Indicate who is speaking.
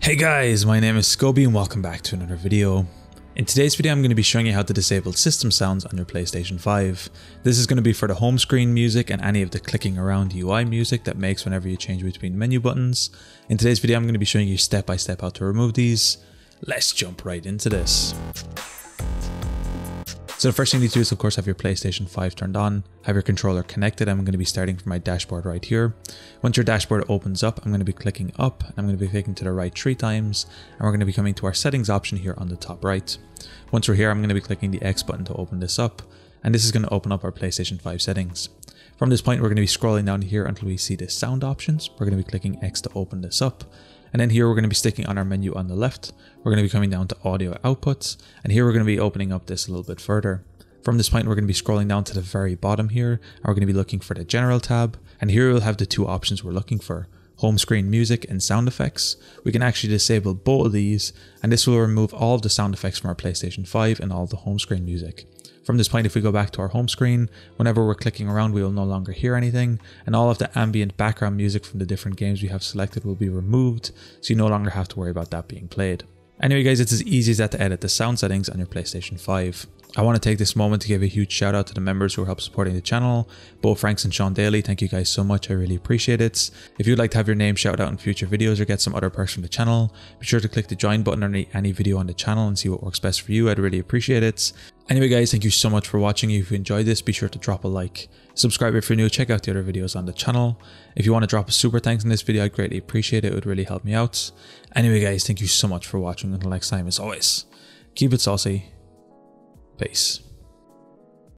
Speaker 1: Hey guys, my name is Scoby and welcome back to another video. In today's video I'm going to be showing you how to disable system sounds on your PlayStation 5. This is going to be for the home screen music and any of the clicking around UI music that makes whenever you change between menu buttons. In today's video I'm going to be showing you step by step how to remove these. Let's jump right into this. So the first thing you need to do is of course have your PlayStation 5 turned on, have your controller connected. I'm going to be starting from my dashboard right here. Once your dashboard opens up, I'm going to be clicking up and I'm going to be clicking to the right 3 times and we're going to be coming to our settings option here on the top right. Once we're here, I'm going to be clicking the X button to open this up and this is going to open up our PlayStation 5 settings. From this point, we're going to be scrolling down here until we see the sound options. We're going to be clicking X to open this up. And then here we're going to be sticking on our menu on the left. We're going to be coming down to audio outputs. And here we're going to be opening up this a little bit further. From this point, we're going to be scrolling down to the very bottom here. And we're going to be looking for the general tab. And here we'll have the 2 options we're looking for: home screen music and sound effects. We can actually disable both of these. And this will remove all of the sound effects from our PlayStation 5 and all of the home screen music. From this point, if we go back to our home screen, whenever we're clicking around, we will no longer hear anything, and all of the ambient background music from the different games we have selected will be removed, so you no longer have to worry about that being played. Anyway guys, it's as easy as that to edit the sound settings on your PlayStation 5. I want to take this moment to give a huge shout out to the members who help supporting the channel, Bo Franks and Sean Daly. Thank you guys so much, I really appreciate it. If you'd like to have your name shouted out in future videos or get some other perks from the channel, be sure to click the join button on any video on the channel and see what works best for you. I'd really appreciate it. Anyway guys, thank you so much for watching. If you enjoyed this, be sure to drop a like. Subscribe if you're new, check out the other videos on the channel. If you want to drop a super thanks in this video, I'd greatly appreciate it. It would really help me out. Anyway guys, thank you so much for watching. Until next time, as always, keep it saucy. Peace.